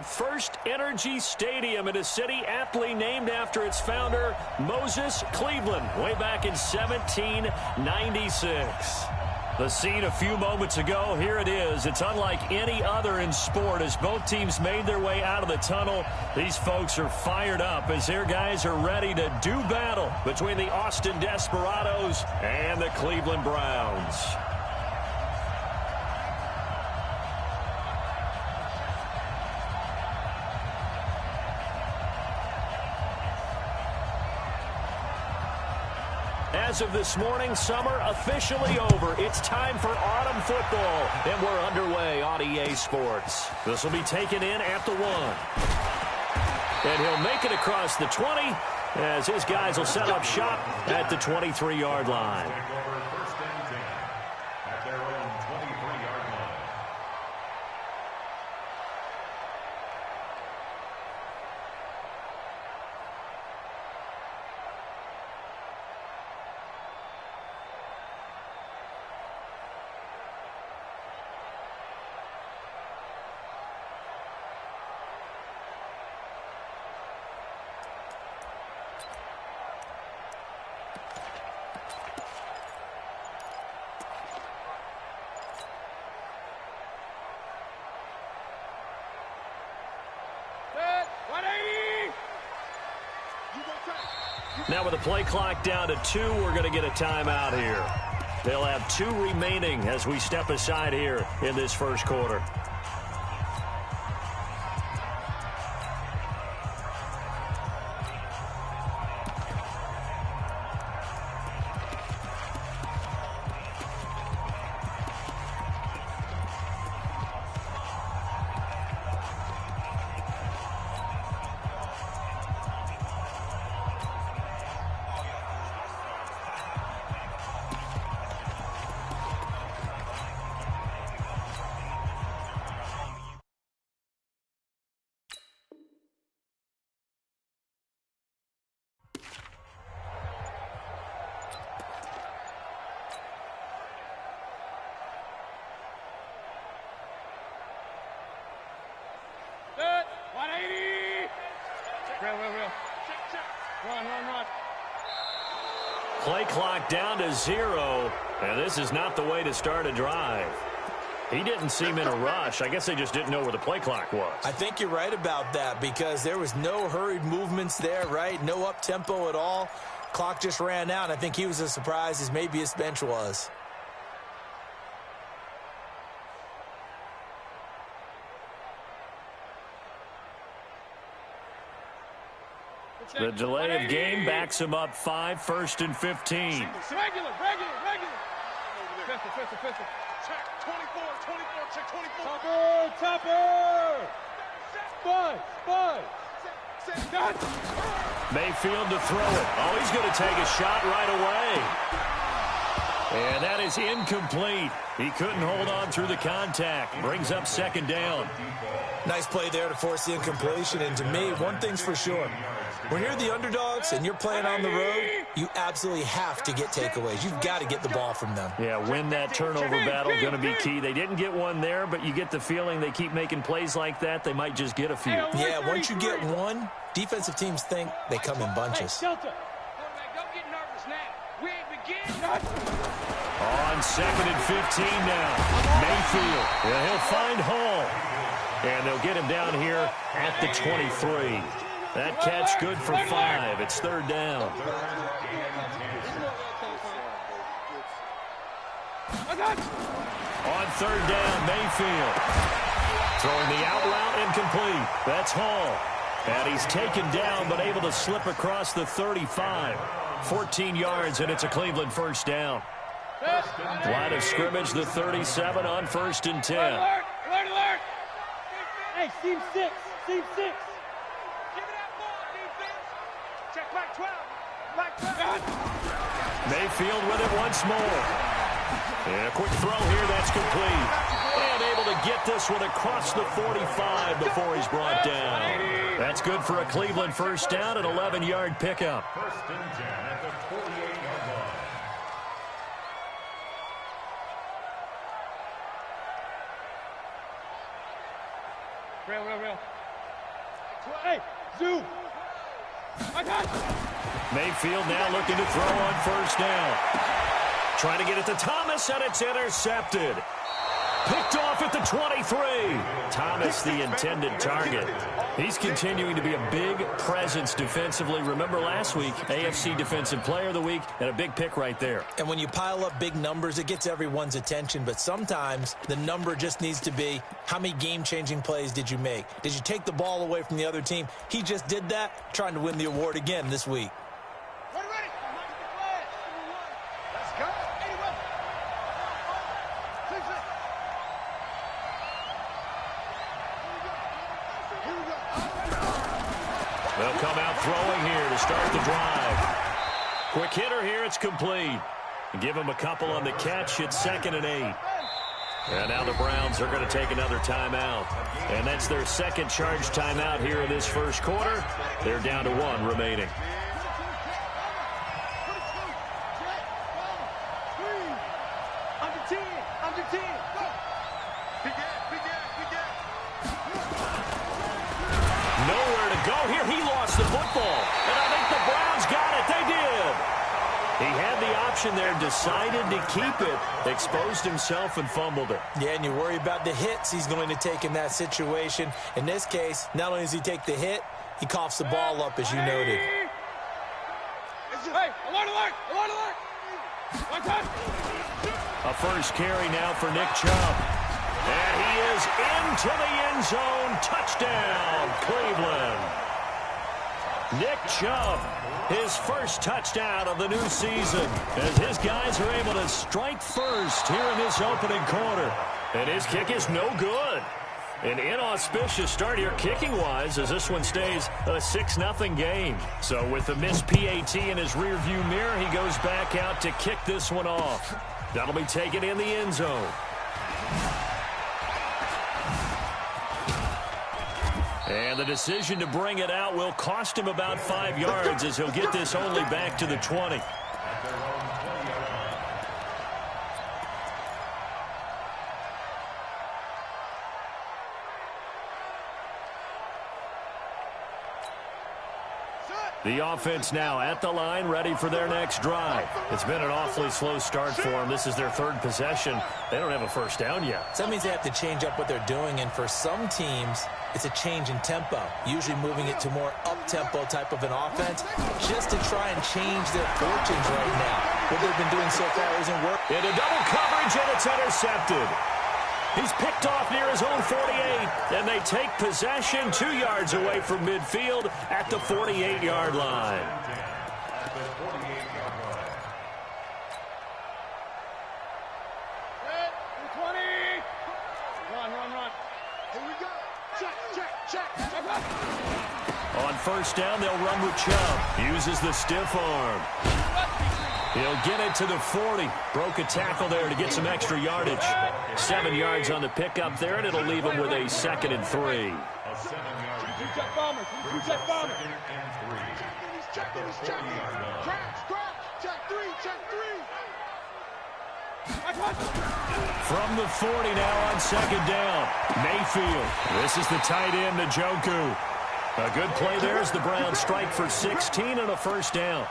First Energy Stadium in a city aptly named after its founder, Moses Cleveland, way back in 1796. The scene a few moments ago, here it is. It's unlike any other in sport as both teams made their way out of the tunnel. These folks are fired up as their guys are ready to do battle between the Austin Desperados and the Cleveland Browns. As of this morning, summer officially over. It's time for autumn football, and we're underway on EA Sports. This will be taken in at the 1. And he'll make it across the 20 as his guys will set up shop at the 23-yard line. Now with the play clock down to 2, we're going to get a timeout here. They'll have 2 remaining as we step aside here in this first quarter. Play clock down to 0, and this is not the way to start a drive. He didn't seem in a rush. I guess they just didn't know where the play clock was. I think you're right about that because there was no hurried movements there, right? No up-tempo at all. Clock just ran out. I think he was as surprised as maybe his bench was. The delay of game backs him up 5, 1st and 15. Regular. Pistol. Check 24, check 24. Topper. Spy. Mayfield to throw it. Oh, he's going to take a shot right away. And that is incomplete. He couldn't hold on through the contact. Brings up 2nd down. Nice play there to force the incompletion. And to me, one thing's for sure. When you're the underdogs and you're playing on the road, you absolutely have to get takeaways. You've got to get the ball from them. Yeah, win that turnover battle, going to be key. They didn't get one there, but you get the feeling they keep making plays like that, they might just get a few. Yeah, once you get one, defensive teams think they come in bunches. Don't get nervous now. We ain't beginning. On 2nd and 15 now. Mayfield. Yeah, he'll find Hall. And they'll get him down here at the 23. That catch good for 5. It's 3rd down. On 3rd down, Mayfield. Throwing the out route incomplete. That's Hall. And he's taken down but able to slip across the 35. 14 yards, and it's a Cleveland 1st down. Line of scrimmage, the 37 on 1st and 10. Alert! Hey, team 6. Give it that ball, defense. Check black 12. Mayfield with it once more. And a quick throw here, that's complete. And able to get this one across the 45 before he's brought down. That's good for a Cleveland 1st down, an 11-yard pickup. 1st and 10 at the 48-yard line. Real. Hey, Zoo. Mayfield now looking to throw on first down. Trying to get it to Thomas, and it's intercepted. Picked off at the 23. Thomas, the intended target. He's continuing to be a big presence defensively. Remember last week, AFC Defensive Player of the Week, and a big pick right there. And when you pile up big numbers, it gets everyone's attention. But sometimes the number just needs to be, how many game-changing plays did you make? Did you take the ball away from the other team? He just did that, trying to win the award again this week. They'll come out throwing here to start the drive. Quick hitter here, it's complete. Give him a couple on the catch. It's 2nd and 8. And now the Browns are going to take another timeout. And that's their second charge timeout here in this first quarter. They're down to 1 remaining. Nowhere to go here. He lost the football. And I think the Browns got it. They did. He had the option there, decided to keep it, exposed himself and fumbled it. Yeah, and you worry about the hits he's going to take in that situation. In this case, not only does he take the hit, he coughs the ball up, as you noted. Hey, alert, alert, alert, alert. A first carry now for Nick Chubb. And he is into the end zone. Touchdown, Cleveland. Nick Chubb, his first touchdown of the new season, as his guys are able to strike first here in this opening quarter. And his kick is no good. An inauspicious start here kicking-wise, as this one stays a 6-0 game. So with the missed PAT in his rearview mirror, he goes back out to kick this one off. That'll be taken in the end zone. And the decision to bring it out will cost him about 5 yards, as he'll get this only back to the 20. The offense now at the line, ready for their next drive. It's been an awfully slow start for them. This is their 3rd possession. They don't have a first down yet. So that means they have to change up what they're doing, and for some teams, it's a change in tempo, usually moving it to more up-tempo type of an offense, just to try and change their fortunes right now. What they've been doing so far isn't working. Into double coverage, and it's intercepted. He's picked off near his own 48, and they take possession 2 yards away from midfield at the 48-yard line. Run. Here we go. Check. On first down, they'll run with Chubb. Uses the stiff arm. He'll get it to the 40. Broke a tackle there to get some extra yardage. 7 yards on the pickup there, and it'll leave him with a 2nd and 3. Check bombers. Check 3. From the 40 now on 2nd down. Mayfield. This is the tight end, Njoku. A good play there as the Browns strike for 16 and a first down.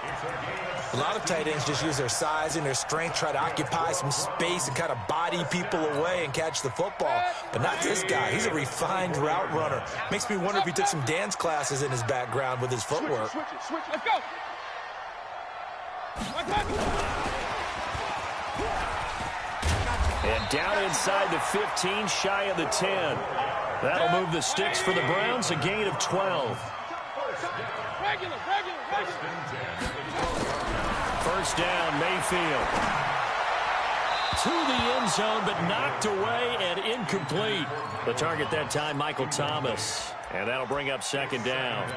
A lot of tight ends just use their size and their strength, try to occupy some space and kind of body people away and catch the football. But not this guy. He's a refined route runner. Makes me wonder if he took some dance classes in his background with his footwork. Switch. Let's go. And down inside the 15, shy of the 10. That'll move the sticks for the Browns, a gain of 12. Regular. First down, Mayfield. To the end zone, but knocked away and incomplete. The target that time, Michael Thomas. And that'll bring up 2nd down.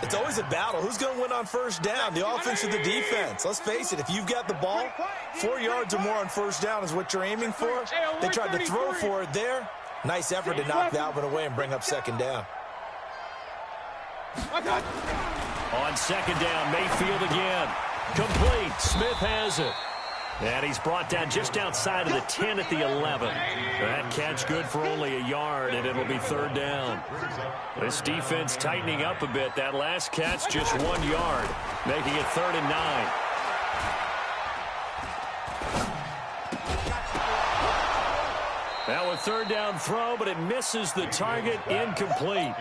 It's always a battle. Who's going to win on first down, the offense or the defense? Let's face it, if you've got the ball, 4 yards or more on first down is what you're aiming for. They tried to throw for it there. Nice effort to knock that one away and bring up 2nd down. On 2nd down, Mayfield again. Complete. Smith has it. And he's brought down just outside of the 10 at the 11. That catch good for only a yard, and it'll be third down. This defense tightening up a bit. That last catch just 1 yard, making it 3rd and 9. Now a third down throw, but it misses the target, incomplete.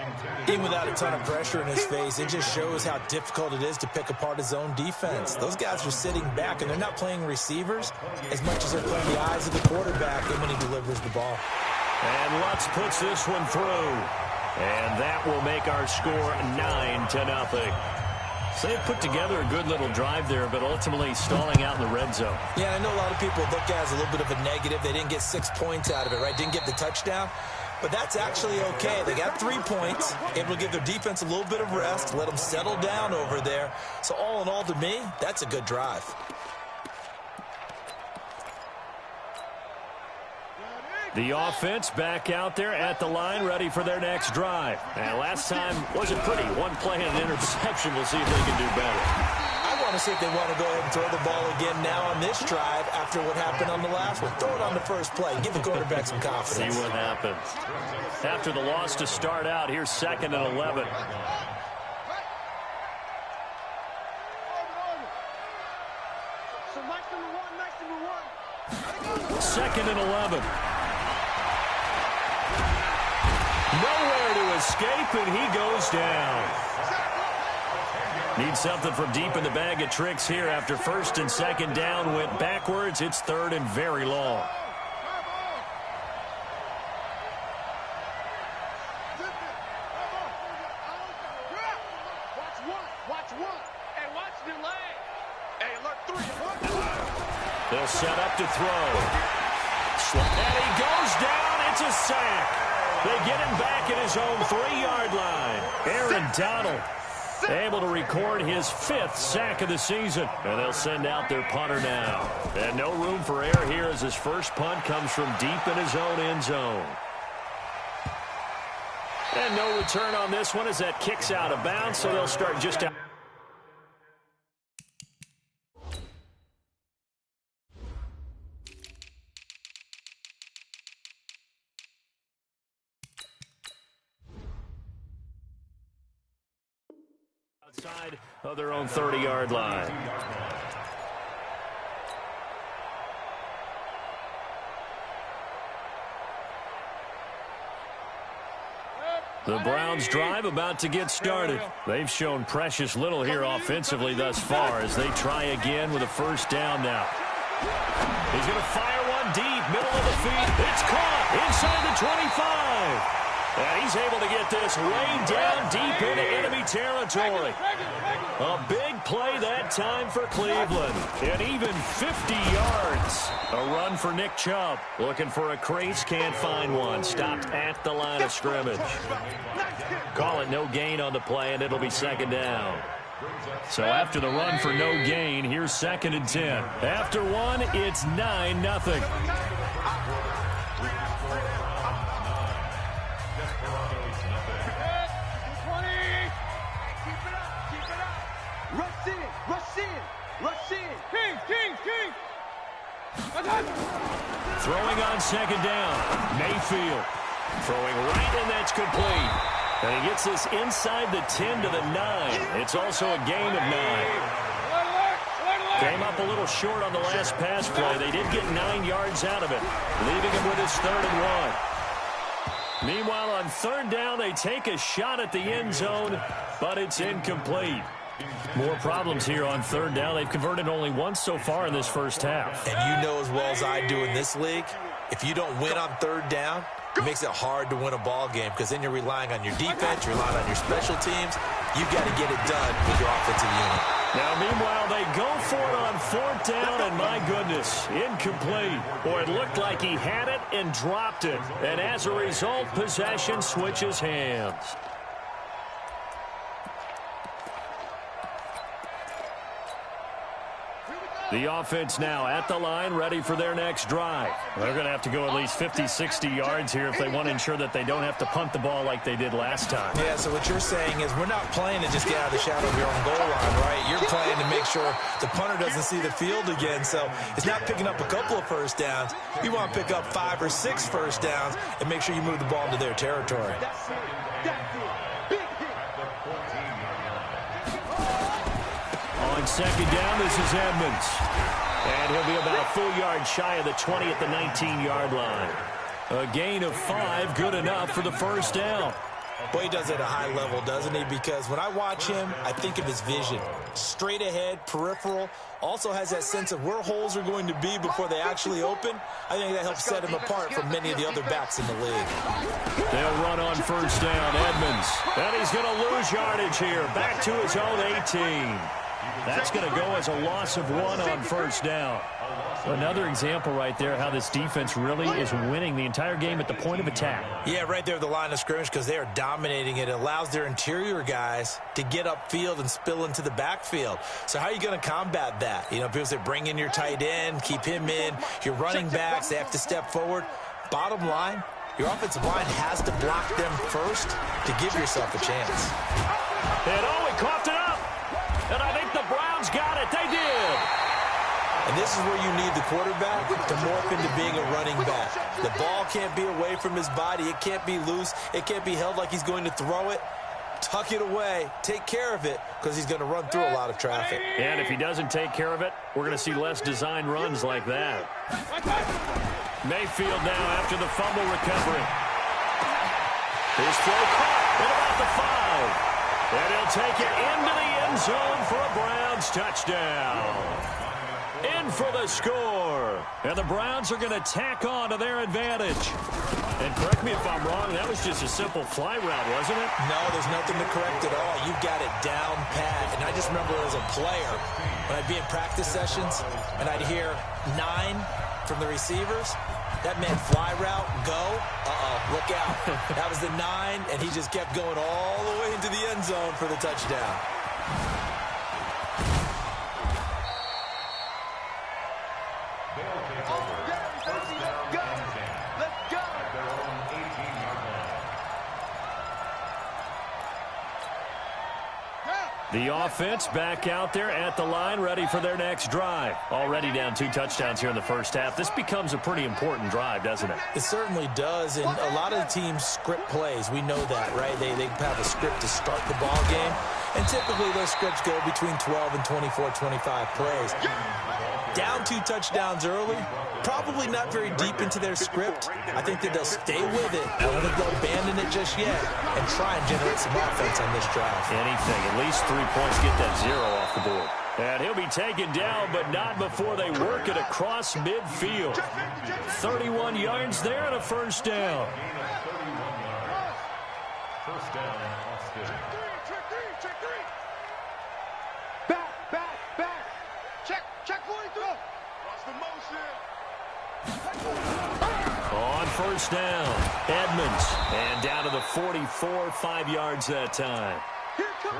Even without a ton of pressure in his face, it just shows how difficult it is to pick apart his own defense. Those guys are sitting back, and they're not playing receivers as much as they're playing the eyes of the quarterback and when he delivers the ball. And Lutz puts this one through. And that will make our score 9-0. So they put together a good little drive there, but ultimately stalling out in the red zone. Yeah, I know a lot of people look at it as a little bit of a negative. They didn't get 6 points out of it, right? Didn't get the touchdown. But that's actually okay. They got 3 points, able to give their defense a little bit of rest, let them settle down over there. So all in all, to me, that's a good drive. The offense back out there at the line, ready for their next drive. And last time wasn't pretty. One play and an interception. We'll see if they can do better. I want to see if they want to go ahead and throw the ball again now on this drive after what happened on the last one. Throw it on the first play. Give the quarterback some confidence. See what happens. After the loss to start out, here's 2nd and 11. So nice number one. 2nd and 11. Nowhere to escape, and he goes down. Needs something from deep in the bag of tricks here after 1st and 2nd down. Went backwards. It's 3rd and very long. Watch one. Hey, watch delay. Hey, alert 3. They'll set up to throw. And he goes down. It's a sack. They get him back at his own 3-yard line. Aaron Donald able to record his 5th sack of the season. And they'll send out their punter now. And no room for error here as his first punt comes from deep in his own end zone. And no return on this one as that kicks out of bounds, so they'll start just out. Outside of their own 30-yard line. The Browns drive about to get started. They've shown precious little here offensively thus far as they try again with a first down now. He's going to fire one deep, middle of the field. It's caught inside the 25. And he's able to get this way down deep into enemy territory. A big play that time for Cleveland. And even 50 yards. A run for Nick Chubb. Looking for a crease, can't find one. Stopped at the line of scrimmage. Call it no gain on the play, and it'll be 2nd down. So after the run for no gain, here's 2nd and 10. After one, it's 9-0. Throwing on 2nd down. Mayfield throwing right, and that's complete. And he gets this inside the 10 to the 9. It's also a gain of 9. Came up a little short on the last pass play. They did get 9 yards out of it, leaving him with his 3rd and 1. Meanwhile, on 3rd down, they take a shot at the end zone, but it's incomplete. More problems here on 3rd down. They've converted only once so far in this first half. And you know as well as I do in this league, if you don't win on 3rd down, it makes it hard to win a ball game because then you're relying on your defense, you're relying on your special teams. You've got to get it done with your offensive unit. Now, meanwhile, they go for it on 4th down, and my goodness, incomplete. Boy, it looked like he had it and dropped it. And as a result, possession switches hands. The offense now at the line, ready for their next drive. They're going to have to go at least 50, 60 yards here if they want to ensure that they don't have to punt the ball like they did last time. Yeah, so what you're saying is we're not playing to just get out of the shadow of your own goal line, right? You're playing to make sure the punter doesn't see the field again. So it's not picking up a couple of first downs. You want to pick up 5 or 6 first downs and make sure you move the ball into their territory. On second down, this is Edmonds. And he'll be about a full yard shy of the 20 at the 19-yard line. A gain of 5, good enough for the first down. Boy, he does it at a high level, doesn't he? Because when I watch him, I think of his vision. Straight ahead, peripheral. Also has that sense of where holes are going to be before they actually open. I think that helps set him apart from many of the other backs in the league. They'll run on first down, Edmonds. And he's going to lose yardage here. Back to his own 18. That's going to go as a loss of 1 on first down. Another example right there how this defense really is winning the entire game at the point of attack. Yeah, right there at the line of scrimmage because they are dominating it. It allows their interior guys to get upfield and spill into the backfield. So how are you going to combat that? You know, people say bring in your tight end, keep him in. Your running backs, they have to step forward. Bottom line, your offensive line has to block them first to give yourself a chance. And he coughed it up. And I think the Browns got it. They did. And this is where you need the quarterback to morph into being a running back. The ball can't be away from his body. It can't be loose. It can't be held like he's going to throw it. Tuck it away. Take care of it because he's going to run through a lot of traffic. And if he doesn't take care of it, we're going to see less design runs like that. Mayfield now after the fumble recovery. His throw caught at about the 5. And he'll take it into the end zone for a Browns touchdown. In for the score. And the Browns are going to tack on to their advantage. And correct me if I'm wrong, that was just a simple fly route, wasn't it? No, there's nothing to correct at all. You've got it down pat. And I just remember as a player, when I'd be in practice sessions, and I'd hear 9 from the receivers, that meant fly route, go, look out. That was the 9, and he just kept going all the way into the end zone for the touchdown. The offense back out there at the line, ready for their next drive. Already down 2 touchdowns here in the first half. This becomes a pretty important drive, doesn't it? It certainly does, and a lot of the teams script plays. We know that, right? They have a script to start the ball game, and typically those scripts go between 12 and 24, 25 plays. Down 2 touchdowns early, probably not very deep into their script. I think that they'll stay with it. I don't think they'll abandon it just yet and try and generate some offense on this drive. Anything, at least 3 points, get that 0 off the board. And he'll be taken down, but not before they work it across midfield. 31 yards there and a first down. First down, Austin. Check 3. Back. Check 43. Watch the motion. On first down, Edmonds. And down to the 44, 5 yards that time.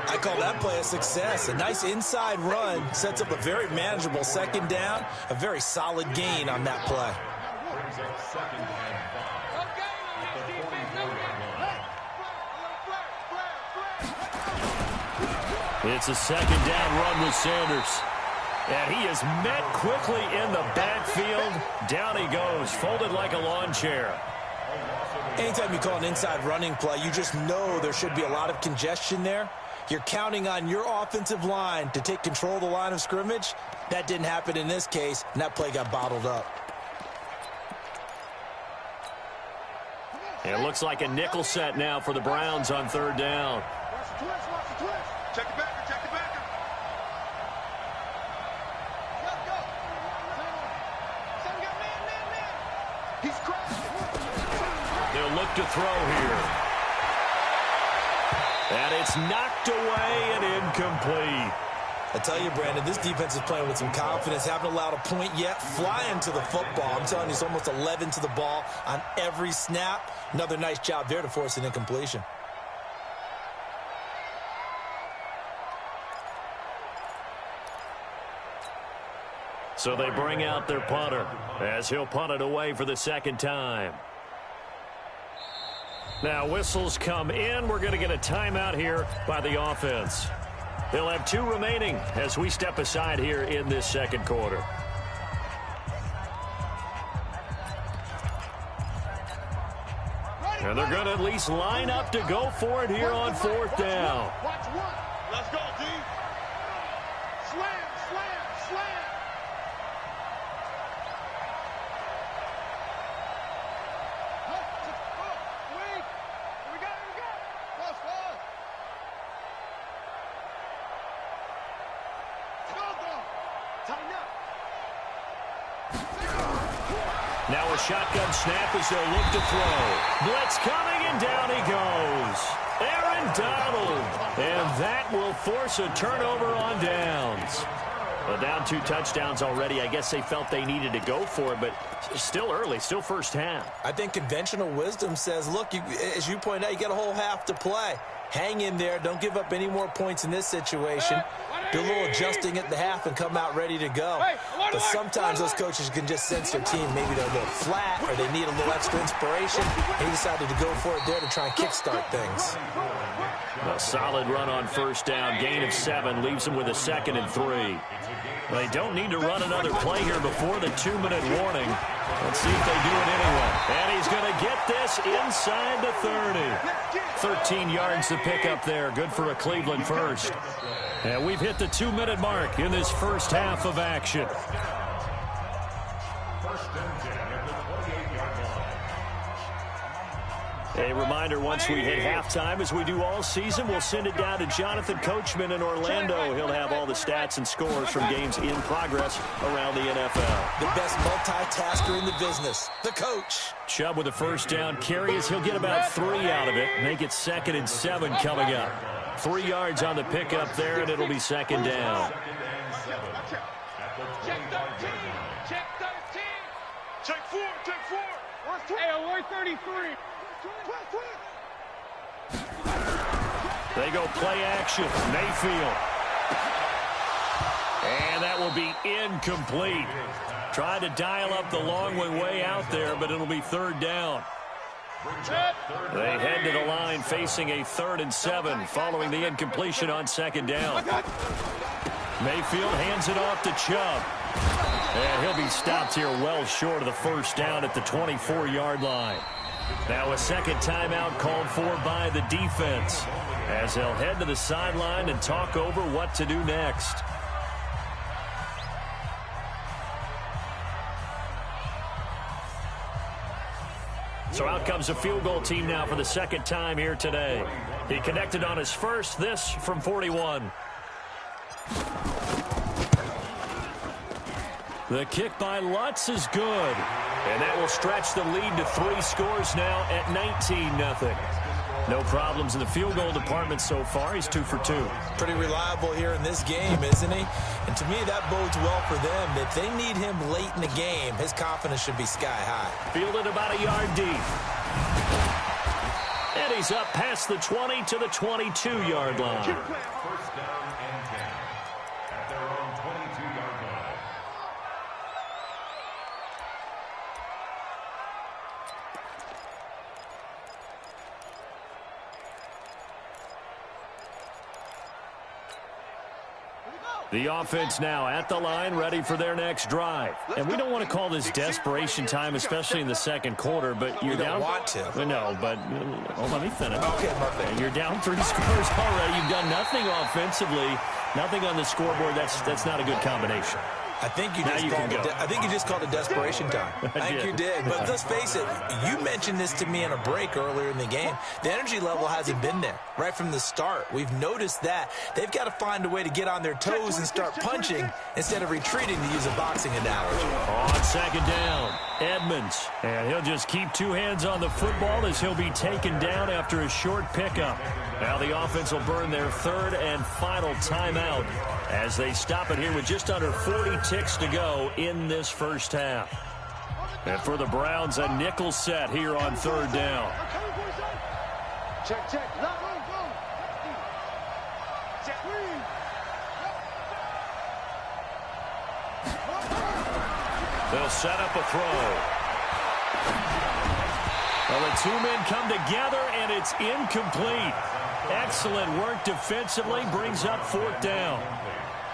I call that play a success. A nice inside run sets up a very manageable second down. A very solid gain on that play. Brings up second and 5 at the 44-yard line. It's a second down run with Sanders. And he is met quickly in the backfield. Down he goes, folded like a lawn chair. Anytime you call an inside running play, you just know there should be a lot of congestion there. You're counting on your offensive line to take control of the line of scrimmage. That didn't happen in this case, and that play got bottled up. It looks like a nickel set now for the Browns on third down. Watch the twist. Check the backer. He's crashing. They'll look to throw here. And it's knocked away and incomplete. I tell you, Brandon, this defense is playing with some confidence. Haven't allowed a point yet. Flying to the football. I'm telling you, it's almost 11 to the ball on every snap. Another nice job there to force an incompletion. So they bring out their punter as he'll punt it away for the second time. Now whistles come in. We're going to get a timeout here by the offense. They'll have 2 remaining as we step aside here in this second quarter. And they're going to at least line up to go for it here on 4th down. Let's go, D. Slam, slam, slam. Wait. We got it. Let's go. Go. Tighten up. Now a shotgun snap as they'll look to throw. Blitz coming, and down he goes. Aaron Donald. And that will force a turnover on downs. Well, down 2 touchdowns already. I guess they felt they needed to go for it, but still early, still first half. I think conventional wisdom says, look, as you point out, you got a whole half to play. Hang in there. Don't give up any more points in this situation. Do a little adjusting at the half and come out ready to go. But sometimes those coaches can just sense their team. Maybe they're a little flat or they need a little extra inspiration. He decided to go for it there to try and kickstart things. A solid run on first down. Gain of 7 leaves them with a 2nd and 3. They don't need to run another play here before the 2-minute warning. Let's see if they do it anyway. And he's going to get this inside the 30. 13 yards to pick up there. Good for a Cleveland first. And we've hit the 2-minute mark in this first half of action. First and 10 at the 28-yard line. A reminder, once we hit halftime, as we do all season, we'll send it down to Jonathan Coachman in Orlando. He'll have all the stats and scores from games in progress around the NFL. The best multitasker in the business, the coach. Chubb with a first down carry as he'll get about 3 out of it. Make it 2nd and 7 coming up. 3 yards on the pickup there, and it'll be 2nd down. Check 13. Check 13. Check 4. Check 4. Hey, alert 33. They go play action. Mayfield. And that will be incomplete. Tried to dial up the long way out there, but it'll be 3rd down. They head to the line facing a 3rd and 7 following the incompletion on 2nd down. Mayfield hands it off to Chubb. And he'll be stopped here well short of the first down at the 24-yard line. Now a 2nd timeout called for by the defense as they'll head to the sideline and talk over what to do next. So out comes the field goal team now for the 2nd time here today. He connected on his first, this from 41. The kick by Lutz is good. And that will stretch the lead to 3 scores now at 19-0. No problems in the field goal department so far. He's 2 for 2. Pretty reliable here in this game, isn't he? And to me, that bodes well for them. If they need him late in the game, his confidence should be sky high. Fielded about a yard deep. And he's up past the 20 to the 22-yard line. First down and 10 at their own 22-yard line. The offense now at the line, ready for their next drive. And we don't want to call this desperation time, especially in the second quarter, but you're down. You don't want to. No, but let me finish. Okay, perfect. You're down 3 scores already. You've done nothing offensively, nothing on the scoreboard. That's not a good combination. I think you just called it desperation time. I think you did. But let's face it, you mentioned this to me in a break earlier in the game. The energy level hasn't been there right from the start. We've noticed that. They've got to find a way to get on their toes and start punching instead of retreating, to use a boxing analogy. On 2nd down, Edmonds. And he'll just keep 2 hands on the football as he'll be taken down after a short pickup. Now the offense will burn their 3rd and final timeout as they stop it here with just under 40 ticks to go in this first half. And for the Browns, a nickel set here on 3rd down. Check, check. Go, go. Check. They'll set up a throw. Well, the two men come together, and it's incomplete. Excellent work defensively, brings up 4th down.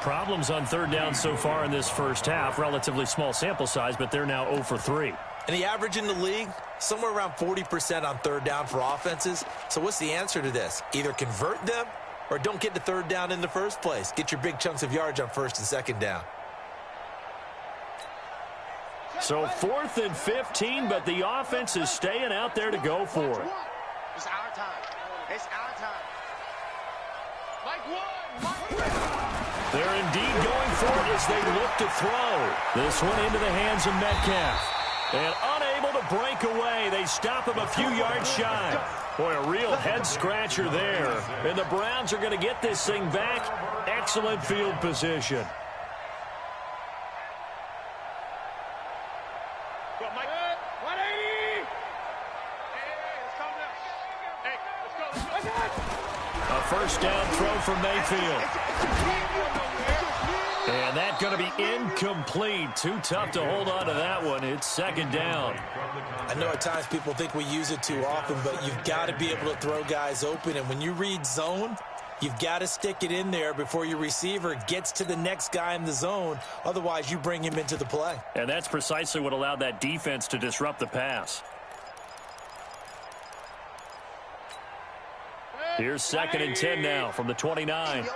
Problems on 3rd down so far in this first half. Relatively small sample size, but they're now 0 for 3. And the average in the league, somewhere around 40% on 3rd down for offenses. So what's the answer to this? Either convert them or don't get to 3rd down in the first place. Get your big chunks of yards on 1st and 2nd down. So 4th and 15, but the offense is staying out there to go for it. It's our time. It's our time. Mike 1. They're indeed going for it as they look to throw. This one into the hands of Metcalf. And unable to break away. They stop him a few yards shy. Boy, a real head-scratcher there. And the Browns are going to get this thing back. Excellent field position. Go, Mike. 180. Hey, let's go. A first down throw for Mayfield. And that's going to be incomplete. Too tough to hold on to that one. It's 2nd down. I know at times people think we use it too often, but you've got to be able to throw guys open. And when you read zone, you've got to stick it in there before your receiver gets to the next guy in the zone. Otherwise, you bring him into the play. And that's precisely what allowed that defense to disrupt the pass. Here's 2nd and 10 now from the 29.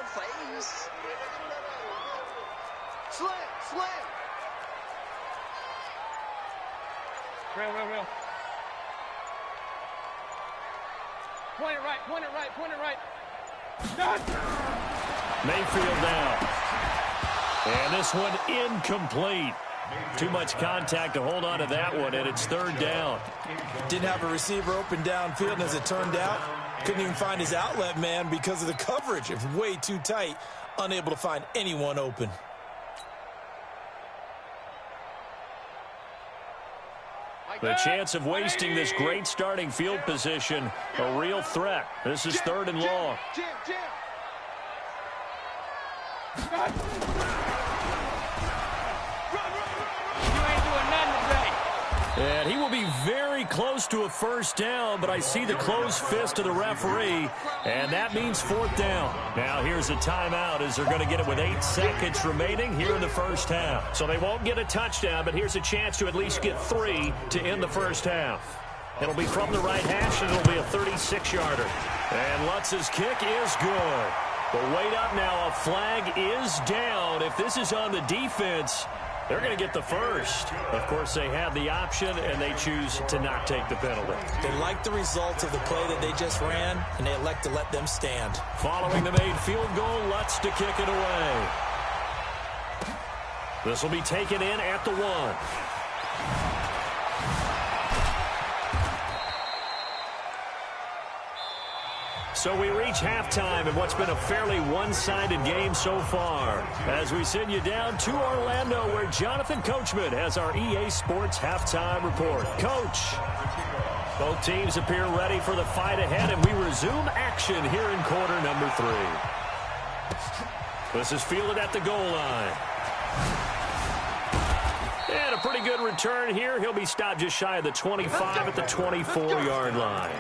Real. Point it right. Mayfield down. And this one incomplete. Too much contact to hold on to that one, and it's 3rd down. Didn't have a receiver open downfield, and as it turned out, couldn't even find his outlet man because of the coverage. It was way too tight, unable to find anyone open. The chance of wasting this great starting field position, a real threat. This is 3rd and long. And he will be very close to a first down, but I see the closed fist of the referee, and that means 4th down. Now here's a timeout as they're going to get it with 8 seconds remaining here in the first half. So they won't get a touchdown, but here's a chance to at least get 3 to end the first half. It'll be from the right hash, and it'll be a 36-yarder. And Lutz's kick is good. But wait up now, a flag is down. If this is on the defense, they're going to get the first. Of course, they have the option, and they choose to not take the penalty. They like the results of the play that they just ran, and they elect to let them stand. Following the made field goal, Lutz to kick it away. This will be taken in at the 1. So we reach halftime in what's been a fairly one-sided game so far. As we send you down to Orlando, where Jonathan Coachman has our EA Sports halftime report. Coach, both teams appear ready for the fight ahead, and we resume action here in quarter number 3. This is fielded at the goal line. And a pretty good return here. He'll be stopped just shy of the 25 at the 24-yard line.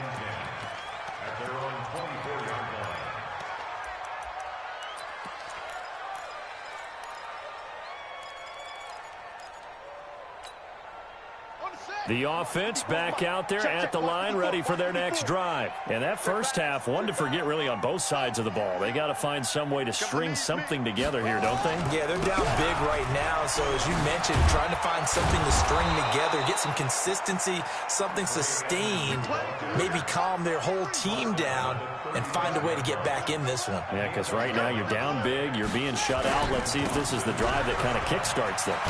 The offense back out there at the line, ready for their next drive. And that first half, one to forget really on both sides of the ball. They got to find some way to string something together here, don't they? Yeah, they're down big right now. So as you mentioned, trying to find something to string together, get some consistency, something sustained, maybe calm their whole team down and find a way to get back in this one. Yeah, because right now you're down big, you're being shut out. Let's see if this is the drive that kind of kickstarts them.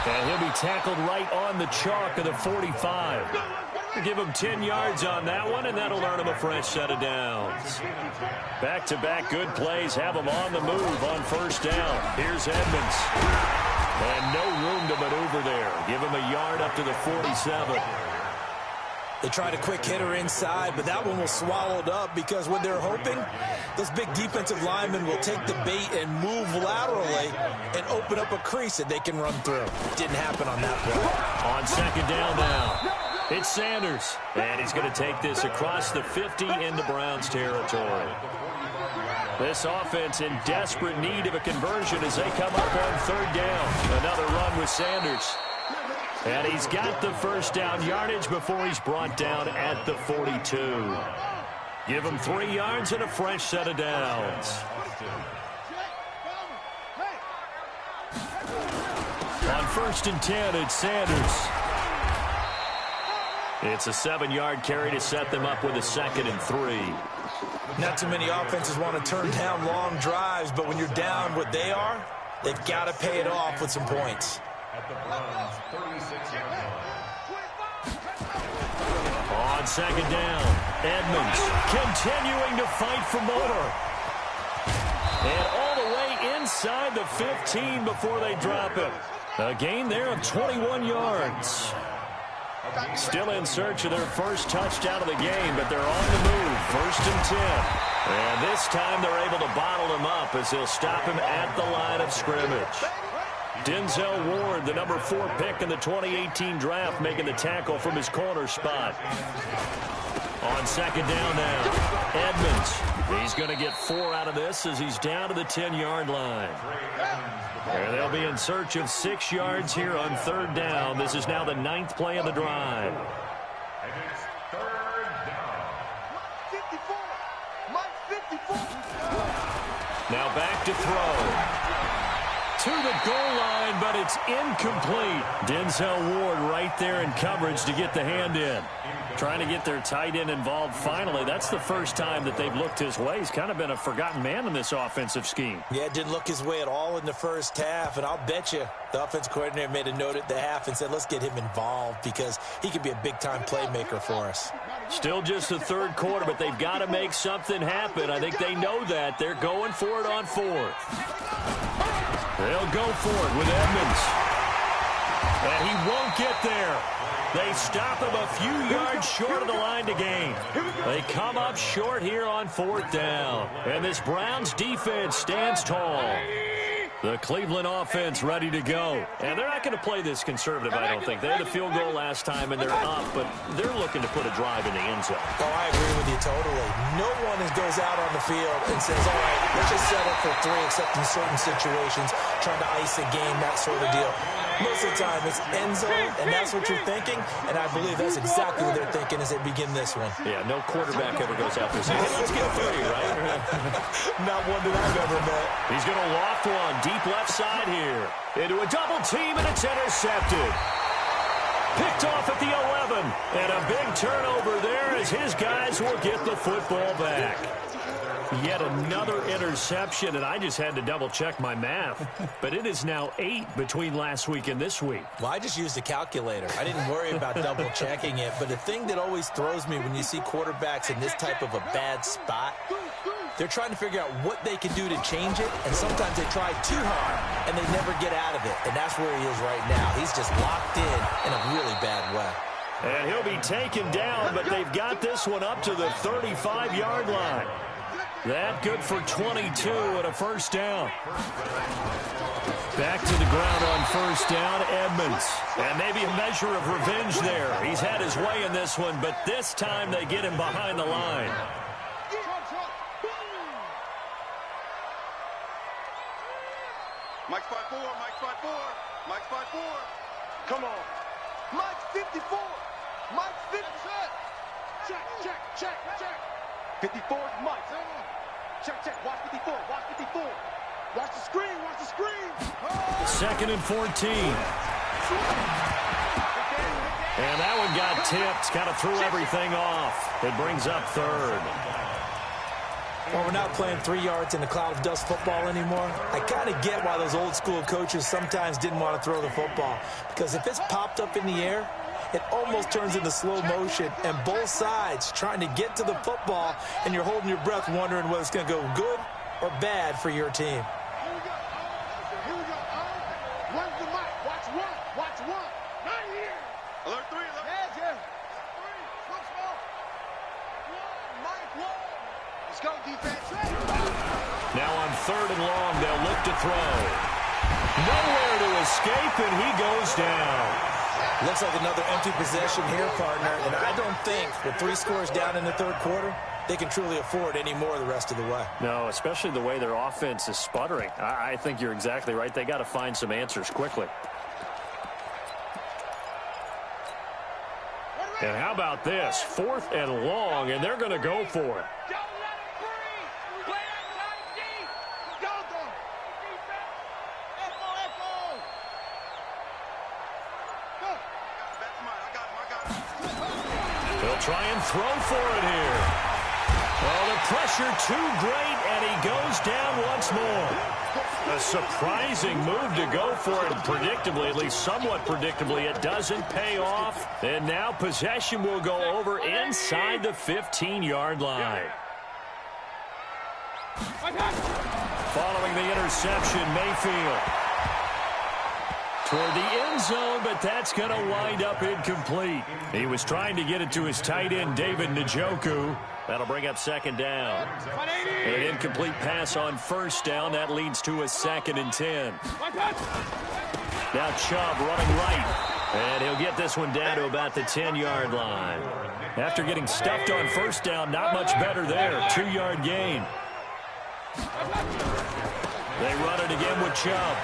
And he'll be tackled right on the chalk of the 45. Give him 10 yards on that one, and that'll earn him a fresh set of downs. Back-to-back good plays have him on the move on first down. Here's Edmonds. And no room to maneuver there. Give him a yard up to the 47. They tried a quick hitter inside, but that one was swallowed up because what they're hoping, Those big defensive linemen will take the bait and move laterally and open up a crease that they can run through. Didn't happen on that play. On second down now, it's Sanders. And he's going to take this across the 50 into Browns territory. This offense in desperate need of a conversion as they come up on third down. Another run with Sanders. And he's got the first down yardage before he's brought down at the 42. Give him 3 yards and a fresh set of downs. On first and 10, it's Sanders. It's a 7-yard carry to set them up with a 2nd and 3. Not too many offenses want to turn down long drives, but when you're down what they are, they've got to pay it off with some points. At the Browns' 36-yard line. On second down, Edmonds continuing to fight for more. And all the way inside the 15 before they drop it. A gain there of 21 yards. Still in search of their first touchdown of the game, but they're on the move. First and 10. And this time they're able to bottle him up as they'll stop him at the line of scrimmage. Denzel Ward, the number 4 pick in the 2018 draft, making the tackle from his corner spot. On second down now, Edmonds. He's going to get 4 out of this as he's down to the 10-yard line. And they'll be in search of 6 yards here on third down. This is now the 9th play of the drive. And it's third down. 54. Mike 54. Now back to throw. To the goal line, but it's incomplete. Denzel Ward right there in coverage to get the hand in. Trying to get their tight end involved finally. That's the first time that they've looked his way. He's kind of been a forgotten man in this offensive scheme. Yeah, it didn't look his way at all in the first half, and I'll bet you the offensive coordinator made a note at the half and said, let's get him involved because he could be a big-time playmaker for us. Still just the third quarter, but they've got to make something happen. I think they know that. They're going for it on 4th. They'll go for it with Edmonds. And he won't get there. They stop him a few yards short of the line to gain. They come up short here on 4th down. And this Browns defense stands tall. The Cleveland offense ready to go. And they're not going to play this conservative, I don't think. They had a field goal last time, and they're up, but they're looking to put a drive in the end zone. Oh, I agree with you totally. No one goes out on the field and says, all right, let's just settle for 3, except in certain situations, trying to ice a game, that sort of deal. Most of the time, it's end zone, and that's what you're thinking, and I believe that's exactly what they're thinking as they begin this one. Yeah, no quarterback ever goes out there saying, hey, let's get 3, right? Not one that I've ever met. He's going to loft one deep left side here. Into a double team, and it's intercepted. Picked off at the 11. And a big turnover there as his guys will get the football back. Yet another interception, and I just had to double-check my math. But it is now 8 between last week and this week. Well, I just used a calculator. I didn't worry about double-checking it. But the thing that always throws me when you see quarterbacks in this type of a bad spot, they're trying to figure out what they can do to change it, and sometimes they try too hard, and they never get out of it. And that's where he is right now. He's just locked in a really bad way. And he'll be taken down, but they've got this one up to the 35-yard line. That good for 22 and a first down. Back to the ground on first down, Edmonds. And maybe a measure of revenge there. He's had his way in this one, but this time they get him behind the line. Mike's 5'4", Mike's 5'4", Mike's 5'4". Come on. Mike's 54. Mike's 50. Check. 54 is Mike. Check. Watch 54. Watch 54. Watch the screen. Watch the screen. Oh. 2nd and 14. And that one got tipped. Kind of threw everything off. It brings up 3rd. Well, we're not playing 3 yards in a cloud of dust football anymore. I kind of get why those old school coaches sometimes didn't want to throw the football. Because if it's popped up in the air, it almost turns into slow motion. And both sides trying to get to the football, and you're holding your breath wondering whether it's going to go good or bad for your team. Here we go. Where's the mic? Watch one. Watch one. Not here. Alert 3. Alert. Yeah. 3. Switch ball. Mike 1. Let's go, defense. Now on 3rd and long, they'll look to throw. Nowhere to escape, and he goes down. Looks like another empty possession here, partner. And I don't think with 3 scores down in the 3rd quarter, they can truly afford any more the rest of the way. No, especially the way their offense is sputtering. I think you're exactly right. They got to find some answers quickly. And how about this? 4th and long, and they're going to go for it. They'll try and throw for it here. Well, the pressure too great, and he goes down once more. A surprising move to go for it. Predictably, at least somewhat predictably, it doesn't pay off. And now possession will go over inside the 15-yard line. Following the interception, Mayfield toward the end zone, but that's going to wind up incomplete. He was trying to get it to his tight end, David Njoku. That'll bring up 2nd down. An incomplete pass on 1st down. That leads to a 2nd and 10. Now Chubb running right. And he'll get this one down to about the 10-yard line. After getting stuffed on 1st down, not much better there. 2-yard gain. They run it again with Chubb.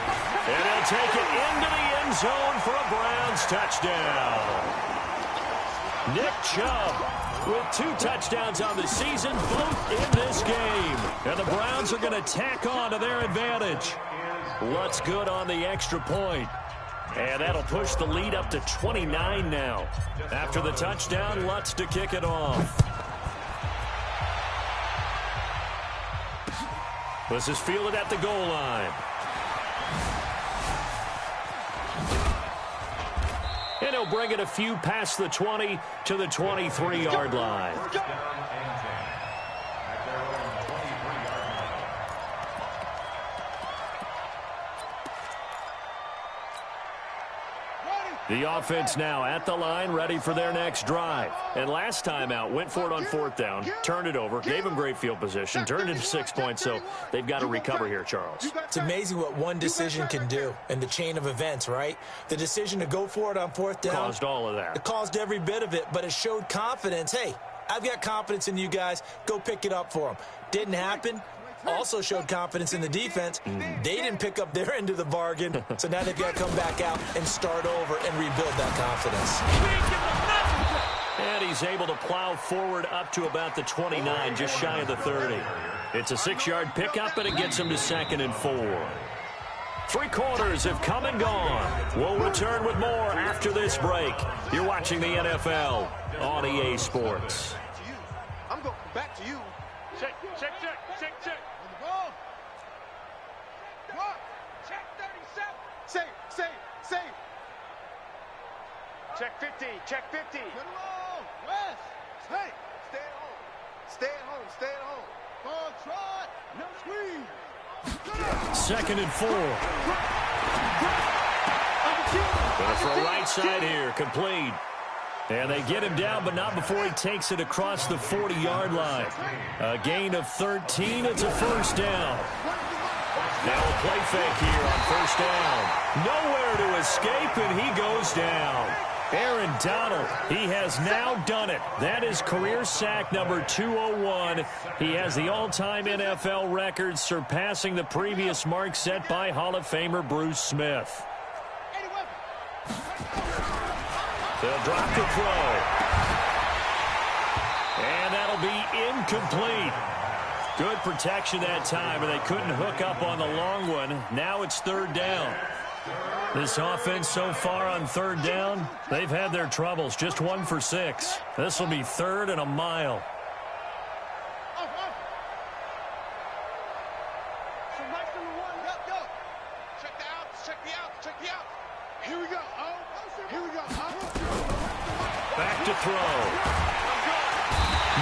And they'll take it into the end zone for a Browns touchdown. Nick Chubb with 2 touchdowns on the season, both in this game. And the Browns are going to tack on to their advantage. Lutz good on the extra point. And that'll push the lead up to 29 now. After the touchdown, Lutz to kick it off. This is fielded at the goal line. And he'll bring it a few past the 20 to the 23-yard line. The offense now at the line, ready for their next drive. And last time out, went for it on 4th down, turned it over, gave them great field position, turned into 6 points, so they've got to recover here, Charles. It's amazing what one decision can do in the chain of events, right? The decision to go for it on 4th down. Caused all of that. It caused every bit of it, but it showed confidence. Hey, I've got confidence in you guys. Go pick it up for them. Didn't happen. Also showed confidence in the defense. They didn't pick up their end of the bargain, so now they've got to come back out and start over and rebuild that confidence. And he's able to plow forward up to about the 29, just shy of the 30. It's a 6-yard pickup, and it gets him to 2nd and 4. 3 quarters have come and gone. We'll return with more after this break. You're watching the NFL on EA Sports. I'm going to come back to you. Check. Check 37. Save. Check 50. Get along. West. Hey, stay at home. Ball trot. No squeeze. 2nd and 4. Gonna throw right side here, complete. And they get him down, but not before he takes it across the 40-yard line. A gain of 13. It's a 1st down. Now a play fake here on 1st down. Nowhere to escape, and he goes down. Aaron Donald, he has now done it. That is career sack number 201. He has the all-time NFL record, surpassing the previous mark set by Hall of Famer Bruce Smith. They'll drop the throw. And that'll be incomplete. Good protection that time, and they couldn't hook up on the long one. Now it's 3rd down. This offense so far on 3rd down, they've had their troubles. Just 1 for 6. This will be 3rd and a mile. Here we go. Back to throw.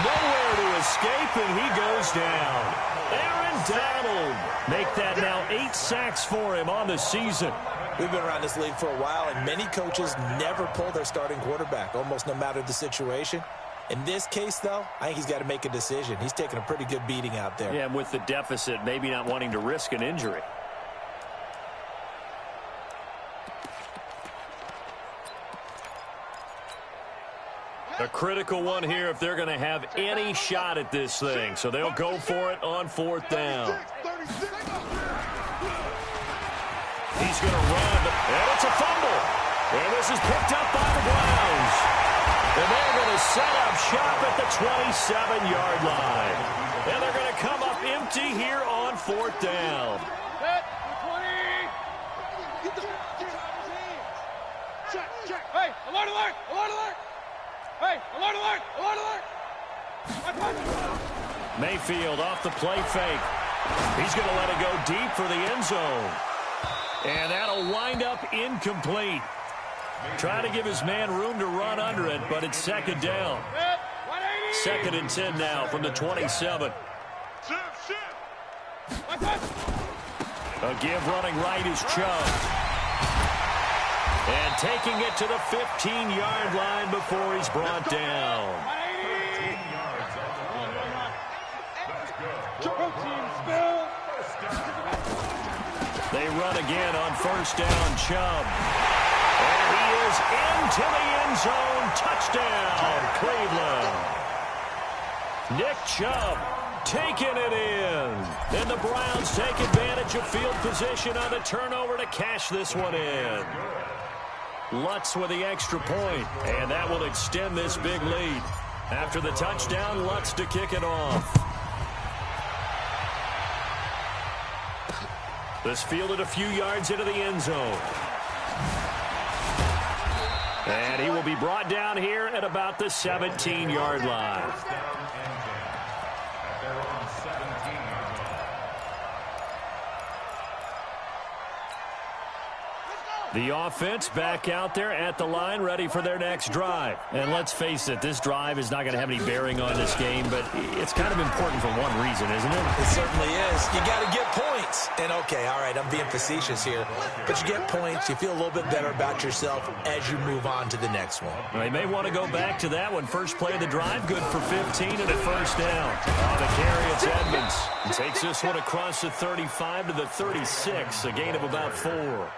Nowhere to escape, and he goes down. Aaron Donald. Make that now 8 sacks for him on the season. We've been around this league for a while, and many coaches never pull their starting quarterback, almost no matter the situation. In this case, though, I think he's got to make a decision. He's taking a pretty good beating out there. Yeah, and with the deficit, maybe not wanting to risk an injury. A critical one here if they're going to have any shot at this thing. So they'll go for it on 4th down. He's going to run, and it's a fumble. And this is picked up by the Browns. And they're going to set up shop at the 27-yard line. And they're going to come up empty here on 4th down. Hey, alert, alert, alert, alert. Hey, alert, alert, alert, alert. Mayfield off the play fake. He's going to let it go deep for the end zone. And that'll wind up incomplete. Trying to give his man room to run under it, but it's 2nd down. 2nd and 10 now from the 27. A give running right is Chubb. And taking it to the 15-yard line before he's brought down. They run again on 1st down, Chubb. And he is into the end zone. Touchdown, Cleveland. Nick Chubb taking it in. And the Browns take advantage of field position on the turnover to cash this one in. Lutz with the extra point, and that will extend this big lead. After the touchdown, Lutz to kick it off. This fielded a few yards into the end zone. And he will be brought down here at about the 17-yard line. The offense back out there at the line, ready for their next drive. And let's face it, this drive is not going to have any bearing on this game, but it's kind of important for one reason, isn't it? It certainly is. You got to get points. And, okay, all right, I'm being facetious here. But you get points, you feel a little bit better about yourself as you move on to the next one. They may want to go back to that one. First play of the drive, good for 15 and a 1st down. On the carry, it's Edmonds. He takes this one across the 35 to the 36, a gain of about 4.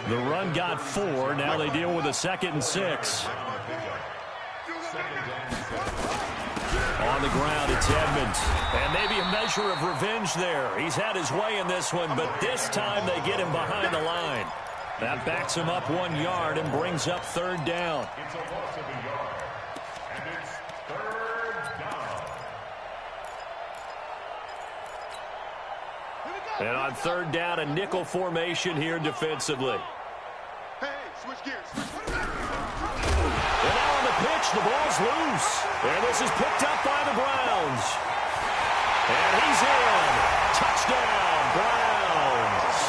The run got 4. Now they deal with a 2nd and 6. On the ground, it's Edmonds. And maybe a measure of revenge there. He's had his way in this one, but this time they get him behind the line. That backs him up 1 yard and brings up 3rd down. It's a loss of a yard. And it's 3rd down. And on 3rd down, a nickel formation here defensively. Hey, switch gears. And now on the pitch, the ball's loose. And this is picked up by the Browns. And he's in. Touchdown, Browns.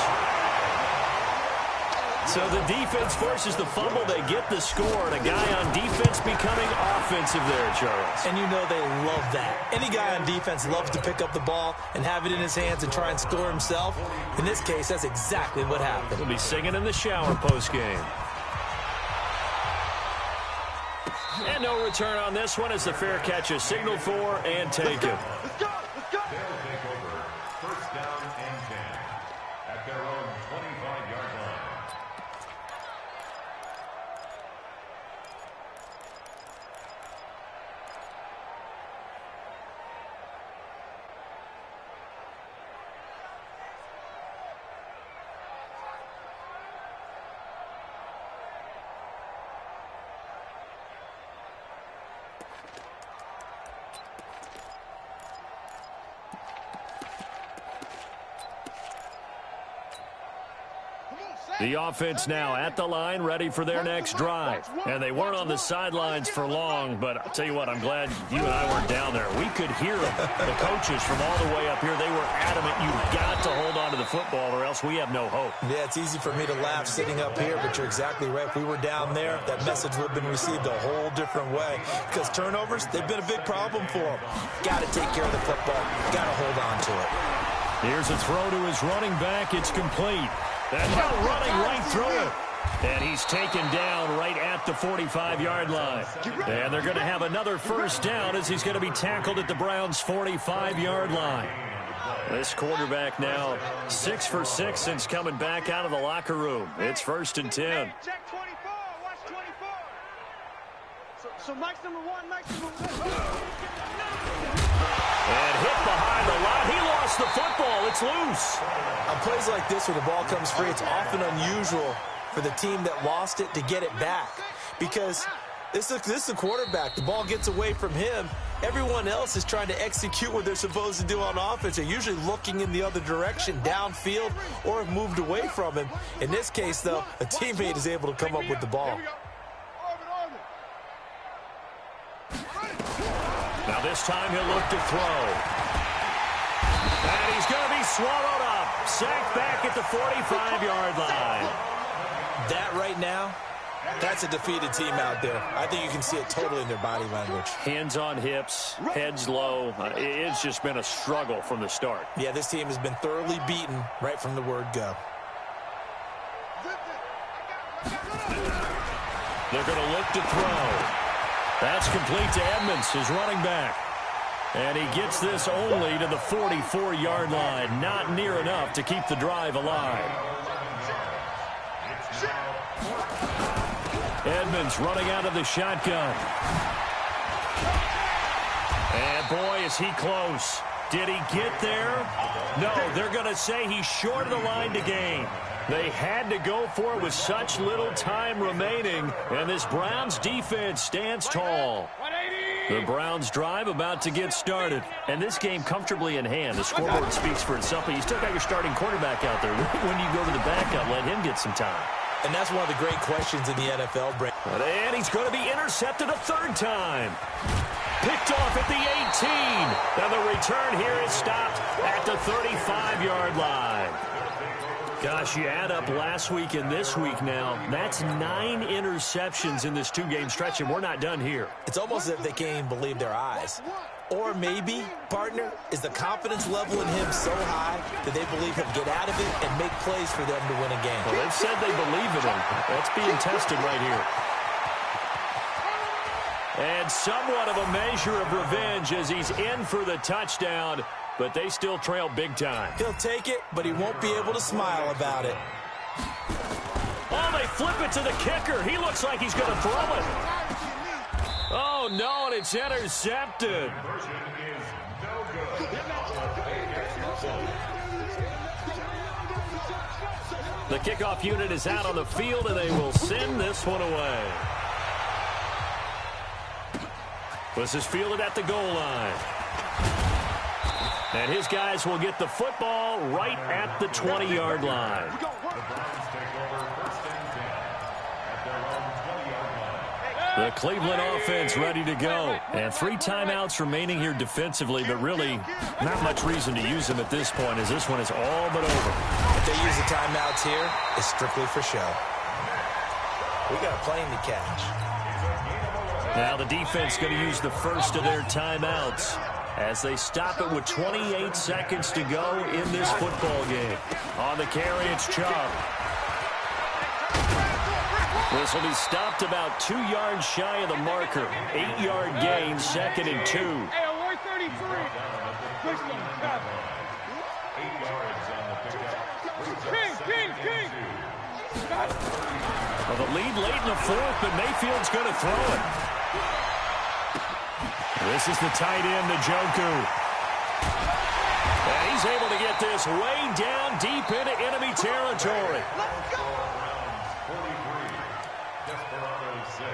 So the defense forces the fumble. They get the score. And a guy on defense becoming offensive there, Charles. And you know they love that. Any guy on defense loves to pick up the ball and have it in his hands and try and score himself. In this case, that's exactly what happened. He'll be singing in the shower postgame. And no return on this one as the fair catch is signaled for and taken. Let's go, let's go. They'll take over 1st down and 10 at their own 25-yard line. The offense now at the line, ready for their next drive. And they weren't on the sidelines for long, but I'll tell you what, I'm glad you and I weren't down there. We could hear them. The coaches from all the way up here, they were adamant, you've got to hold on to the football or else we have no hope. Yeah, it's easy for me to laugh sitting up here, but you're exactly right. If we were down there, that message would have been received a whole different way. Because turnovers, they've been a big problem for them. Got to take care of the football. Got to hold on to it. Here's a throw to his running back. It's complete. And now running right through it. And he's taken down right at the 45-yard line. And they're going to have another first down as he's going to be tackled at the Browns' 45-yard line. This quarterback now 6 for 6 since coming back out of the locker room. It's 1st and 10. Check 24. Watch 24. So Mike's number 1, Mike's number 1. And hit behind the line. He lost the football. It's loose. On plays like this where the ball comes free, it's often unusual for the team that lost it to get it back, because this is the quarterback. The ball gets away from him. Everyone else is trying to execute what they're supposed to do on offense. They're usually looking in the other direction, downfield, or have moved away from him. In this case, though, a teammate is able to come up with the ball. Now this time he'll look to throw. And he's going to be swallowed up. Sacked back at the 45-yard line. That right now, that's a defeated team out there. I think you can see it totally in their body language. Hands on hips, heads low. It's just been a struggle from the start. Yeah, this team has been thoroughly beaten right from the word go. They're going to look to throw. That's complete to Edmonds, his running back. And he gets this only to the 44-yard line. Not near enough to keep the drive alive. Edmonds running out of the shotgun. And boy, is he close. Did he get there? No, they're going to say he's short of the line to gain. They had to go for it with such little time remaining, and this Browns defense stands tall. The Browns drive about to get started, and this game comfortably in hand. The scoreboard speaks for itself, but you still got your starting quarterback out there. When you go to the backup, let him get some time. And that's one of the great questions in the NFL, Brent. And he's going to be intercepted a third time. Picked off at the 18. And the return here is stopped at the 35-yard line. Gosh, you add up last week and this week now, that's 9 interceptions in this 2-game stretch, and we're not done here. It's almost as if they can't even believe their eyes. Or maybe, partner, is the confidence level in him so high that they believe he'll get out of it and make plays for them to win a game. Well, they've said they believe in him. That's being tested right here. And somewhat of a measure of revenge as he's in for the touchdown, but they still trail big time. He'll take it, but he won't be able to smile about it. Oh, they flip it to the kicker. He looks like he's going to throw it. Oh, no, and it's intercepted. The kickoff unit is out on the field, and they will send this one away. This is fielded at the goal line. And his guys will get the football right at the 20-yard line. The Cleveland offense ready to go. And 3 timeouts remaining here defensively, but really not much reason to use them at this point, as this one is all but over. If they use the timeouts here, it's strictly for show. We got a plane to catch. Now the defense going to use the first of their timeouts as they stop it with 28 seconds to go in this football game. On the carry, it's Chubb. This will be stopped about 2 yards shy of the marker. 8-yard gain, 2nd and 2. Hey, 133. King. Well, the lead late in the 4th, but Mayfield's going to throw it. This is the tight end, Njoku. And he's able to get this way down deep into enemy territory. Let's go. Desperado 6.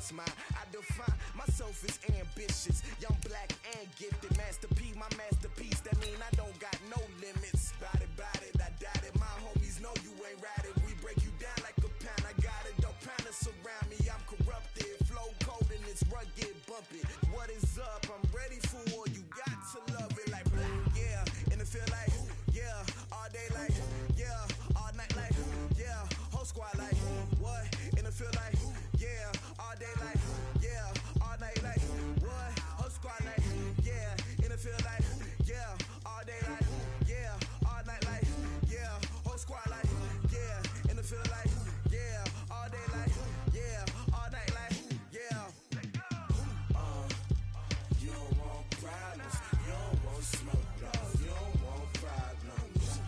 what's mine. I define myself as ambitious, young, black, and gifted. Master P, my masterpiece. That mean I don't got no limits. Bout it, I doubt it. My homies know you ain't ratted. We break you down like a pound. I got it, don't pound to surround me. I'm corrupted, flow cold and it's rugged, bumpy. What is up? I'm ready for war. You got to love it like yeah, and it feel like yeah, all day like yeah, all night like yeah, whole squad like what? And it feel like yeah, all day like yeah, all night like what? Whole squad like yeah, and it feel like yeah, all day like yeah, all night like yeah, whole squad like yeah, and it feel like yeah, all day like yeah, all night like yeah. You don't want problems, you don't want smoke, no, you don't want problems.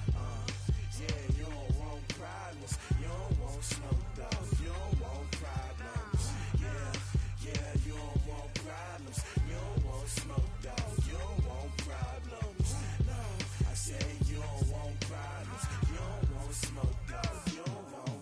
Yeah, you don't want problems, you don't want smoke, dog, you don't want problems. Yeah, you don't want problems, you don't want smoke, dog, you don't want problems. No, I said you don't want problems, you don't want smoke, dog, you don't want.